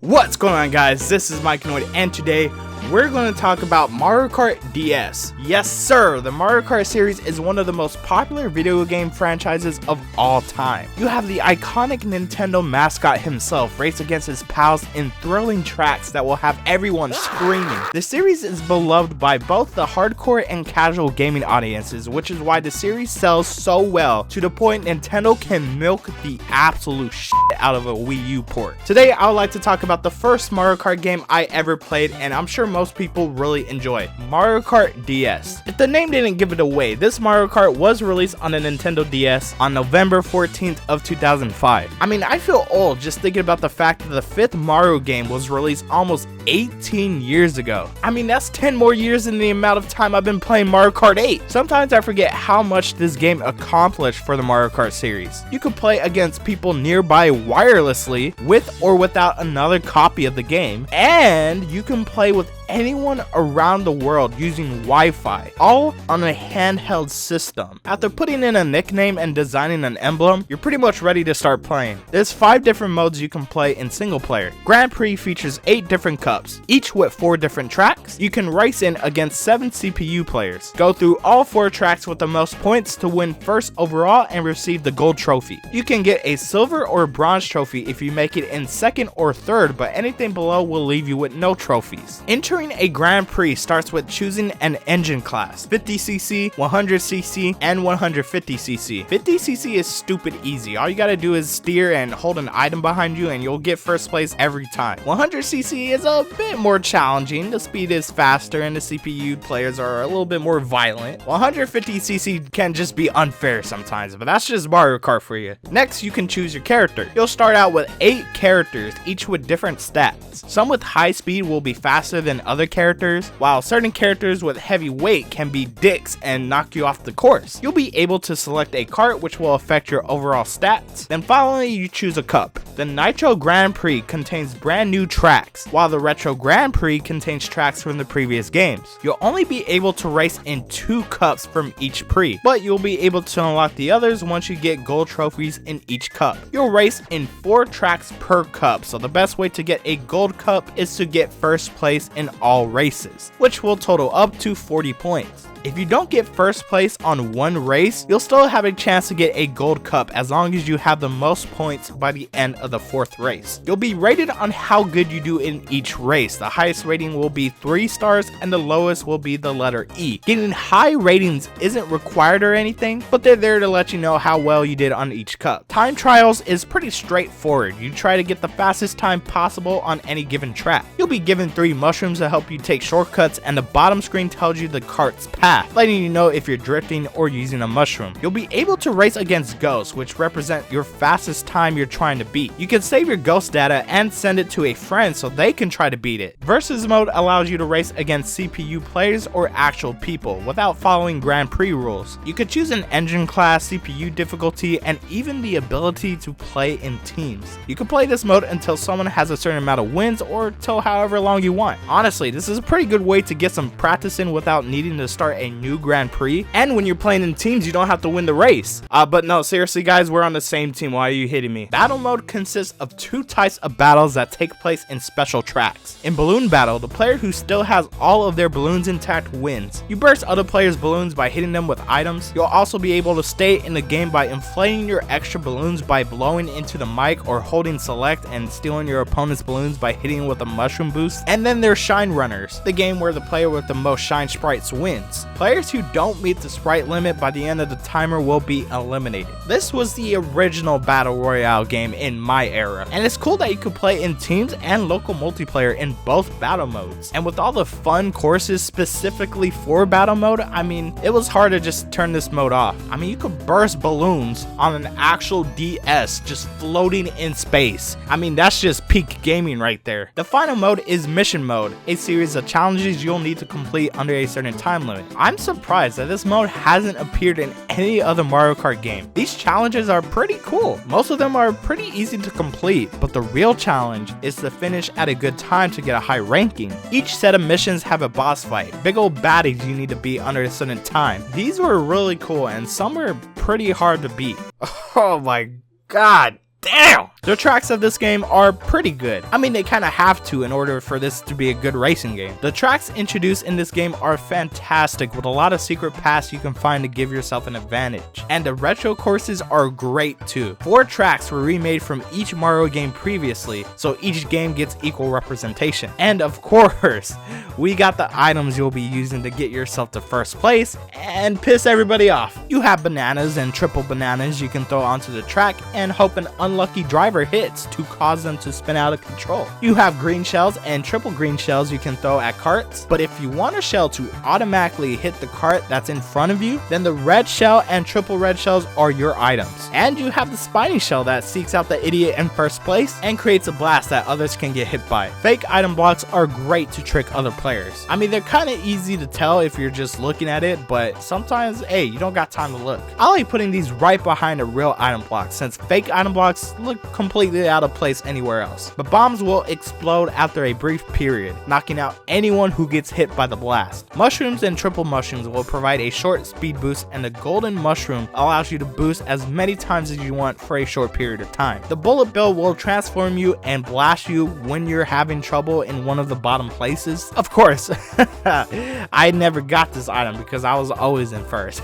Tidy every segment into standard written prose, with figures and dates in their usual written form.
What's going on, guys? This is Mikeinoid, and today we're going to talk about Mario Kart DS. Yes sir, the Mario Kart series is one of the most popular video game franchises of all time. You have the iconic Nintendo mascot himself race against his pals in thrilling tracks that will have everyone screaming. The series is beloved by both the hardcore and casual gaming audiences, which is why the series sells so well to the point Nintendo can milk the absolute shit out of a Wii U port. Today I would like to talk about the first Mario Kart game I ever played, and I'm sure most people really enjoy, Mario Kart DS. If the name didn't give it away, this Mario Kart was released on the Nintendo DS on November 14th of 2005. I mean, I feel old just thinking about the fact that the fifth Mario game was released almost 18 years ago. I mean, that's 10 more years than the amount of time I've been playing Mario Kart 8. Sometimes I forget how much this game accomplished for the Mario Kart series. You could play against people nearby wirelessly with or without another copy of the game, and you can play with anyone around the world using Wi-Fi, all on a handheld system. After putting in a nickname and designing an emblem, you're pretty much ready to start playing. There's 5 different modes you can play in single player. Grand Prix features 8 different cups, each with 4 different tracks. You can race in against 7 CPU players. Go through all 4 tracks with the most points to win first overall and receive the gold trophy. You can get a silver or bronze trophy if you make it in second or third, but anything below will leave you with no trophies. Entering a Grand Prix starts with choosing an engine class: 50cc, 100cc, and 150cc. 50cc is stupid easy. All you gotta do is steer and hold an item behind you and you'll get first place every time. 100cc is a bit more challenging. The speed is faster and the CPU players are a little bit more violent. 150cc can just be unfair sometimes, but that's just Mario Kart for you. Next, you can choose your character. You'll start out with 8 characters, each with different stats. Some with high speed will be faster than other characters, while certain characters with heavy weight can be dicks and knock you off the course. You'll be able to select a kart, which will affect your overall stats. Then finally, you choose a cup. The Nitro Grand Prix contains brand new tracks, while the Retro Grand Prix contains tracks from the previous games. You'll only be able to race in 2 cups from each Prix, but you'll be able to unlock the others once you get gold trophies in each cup. You'll race in 4 tracks per cup, so the best way to get a gold cup is to get first place in all races, which will total up to 40 points. If you don't get first place on one race, you'll still have a chance to get a gold cup as long as you have the most points by the end of the 4th race. You'll be rated on how good you do in each race. The highest rating will be 3 stars and the lowest will be the letter E. Getting high ratings isn't required or anything, but they're there to let you know how well you did on each cup. Time trials is pretty straightforward. You try to get the fastest time possible on any given track. You'll be given 3 mushrooms to help you take shortcuts, and the bottom screen tells you the kart's path, letting you know if you're drifting or using a mushroom. You'll be able to race against ghosts, which represent your fastest time you're trying to beat. You can save your ghost data and send it to a friend so they can try to beat it. Versus mode allows you to race against CPU players or actual people without following Grand Prix rules. You could choose an engine class, CPU difficulty, and even the ability to play in teams. You can play this mode until someone has a certain amount of wins or till however long you want. Honestly, this is a pretty good way to get some practice in without needing to start a new Grand Prix, and when you're playing in teams you don't have to win the race. But no, seriously guys, we're on the same team. Why are you hitting me? Battle mode consists of 2 types of battles that take place in special tracks. In balloon battle, the player who still has all of their balloons intact wins. You burst other players' balloons by hitting them with items. You'll also be able to stay in the game by inflating your extra balloons by blowing into the mic or holding select and stealing your opponent's balloons by hitting with a mushroom boost. And then there's Shine Runners, the game where the player with the most shine sprites wins. Players who don't meet the sprite limit by the end of the timer will be eliminated. This was the original Battle Royale game in my era, and it's cool that you could play in teams and local multiplayer in both battle modes. And with all the fun courses specifically for battle mode, I mean, it was hard to just turn this mode off. I mean, you could burst balloons on an actual DS just floating in space. I mean, that's just peak gaming right there. The final mode is Mission Mode, a series of challenges you'll need to complete under a certain time limit. I'm surprised that this mode hasn't appeared in any other Mario Kart game. These challenges are pretty cool. Most of them are pretty easy to complete, but the real challenge is to finish at a good time to get a high ranking. Each set of missions have a boss fight, big old baddies you need to beat under a certain time. These were really cool and some were pretty hard to beat. Oh my god damn! The tracks of this game are pretty good. I mean, they kind of have to in order for this to be a good racing game. The tracks introduced in this game are fantastic, with a lot of secret paths you can find to give yourself an advantage. And the retro courses are great too. 4 tracks were remade from each Mario game previously, so each game gets equal representation. And of course, we got the items you'll be using to get yourself to first place and piss everybody off. You have bananas and triple bananas you can throw onto the track and hope an unlucky driver hits to cause them to spin out of control. You have green shells and triple green shells you can throw at carts, but if you want a shell to automatically hit the cart that's in front of you, then the red shell and triple red shells are your items. And you have the spiny shell that seeks out the idiot in first place and creates a blast that others can get hit by. Fake item blocks are great to trick other players. I mean, they're kind of easy to tell if you're just looking at it, but sometimes, hey, you don't got time to look. I like putting these right behind a real item block, since fake item blocks look completely out of place anywhere else. But bombs will explode after a brief period, knocking out anyone who gets hit by the blast. Mushrooms and triple mushrooms will provide a short speed boost, and the golden mushroom allows you to boost as many times as you want for a short period of time. The bullet bill will transform you and blast you when you're having trouble in one of the bottom places. Of course, I never got this item because I was always in first.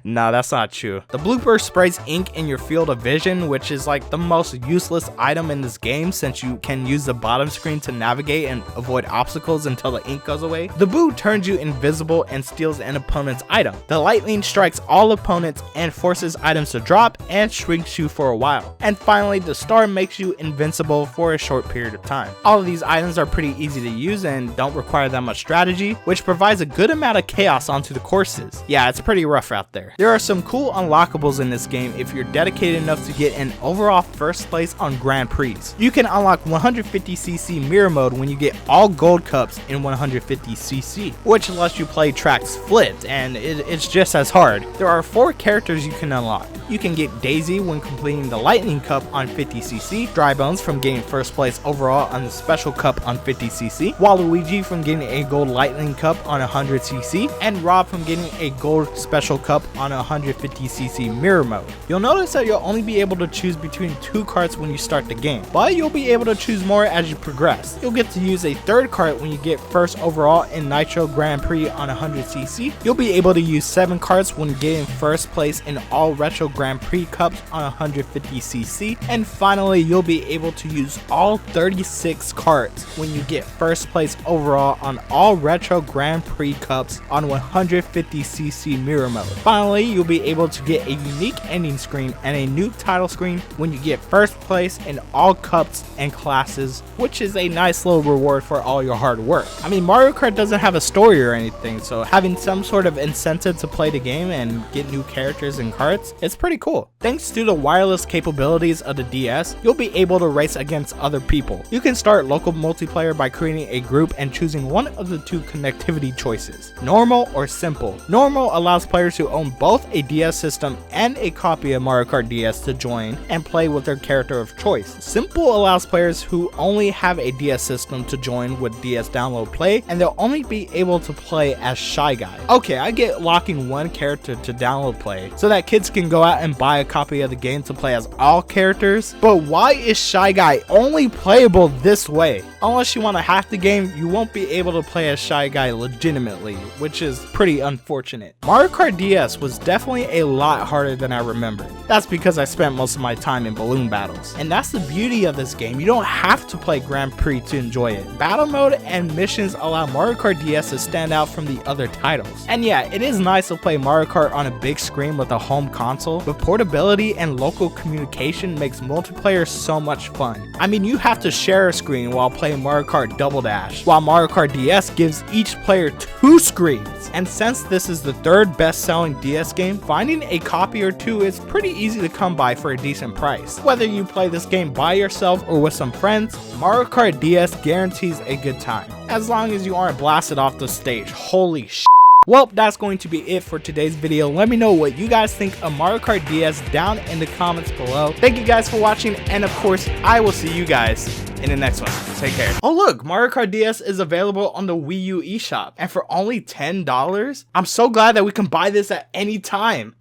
No, that's not true. The blooper sprays ink in your field of vision, which is like the most useless item in this game since you can use the bottom screen to navigate and avoid obstacles until the ink goes away. The boo turns you invisible and steals an opponent's item. The lightning strikes all opponents and forces items to drop and shrinks you for a while. And finally, the star makes you invincible for a short period of time. All of these items are pretty easy to use and don't require that much strategy, which provides a good amount of chaos onto the courses. Yeah, it's pretty rough out there. There are some cool unlockables in this game if you're dedicated enough to get an overall first place on Grand Prix. You can unlock 150cc mirror mode when you get all gold cups in 150cc, which lets you play tracks flipped, and it's just as hard. There are 4 characters you can unlock. You can get Daisy when completing the lightning cup on 50cc, Dry Bones from getting first place overall on the special cup on 50cc, Waluigi from getting a gold lightning cup on 100cc, and Rob from getting a gold special cup on 150cc mirror mode. You'll notice that you'll only be able to choose between 2 carts when you start the game, but you'll be able to choose more as you progress. You'll get to use a 3rd cart when you get first overall in Nitro Grand Prix on 100cc. You'll be able to use 7 carts when getting first place in all Retro Grand Prix cups on 150cc, and finally you'll be able to use all 36 carts when you get first place overall on all Retro Grand Prix cups on 150cc mirror mode. Finally, you'll be able to get a unique ending screen and a new title screen when you get first place in all cups and classes, which is a nice little reward for all your hard work. I mean, Mario Kart doesn't have a story or anything, so having some sort of incentive to play the game and get new characters and carts, it's pretty cool. Thanks to the wireless capabilities of the DS, you'll be able to race against other people. You can start local multiplayer by creating a group and choosing one of the 2 connectivity choices, normal or simple. Normal allows players who own both a DS system and a copy of Mario Kart DS to join and play with their character of choice. Simple allows players who only have a DS system to join with DS Download Play, and they'll only be able to play as Shy Guy. Okay, I get locking one character to download play so that kids can go out and buy a copy of the game to play as all characters, but why is Shy Guy only playable this way? Unless you want to hack the game, you won't be able to play as Shy Guy legitimately, which is pretty unfortunate. Mario Kart DS was definitely a lot harder than I remembered. That's because I spent most of my time in balloon battles. And that's the beauty of this game, you don't have to play Grand Prix to enjoy it. Battle mode and missions allow Mario Kart DS to stand out from the other titles. And yeah, it is nice to play Mario Kart on a big screen with a home console, but portability and local communication makes multiplayer so much fun. I mean, you have to share a screen while playing Mario Kart Double Dash, while Mario Kart DS gives each player 2 screens. And since this is the 3rd best-selling DS game, finding a copy or 2 is pretty easy to come by for a decent price. Whether you play this game by yourself or with some friends, Mario Kart DS guarantees a good time, as long as you aren't blasted off the stage. Holy shit. Well, that's going to be it for today's video. Let me know what you guys think of Mario Kart DS down in the comments below. Thank you guys for watching, and of course, I will see you guys in the next one. Take care. Oh look, Mario Kart DS is available on the Wii U eShop, and for only $10, I'm so glad that we can buy this at any time.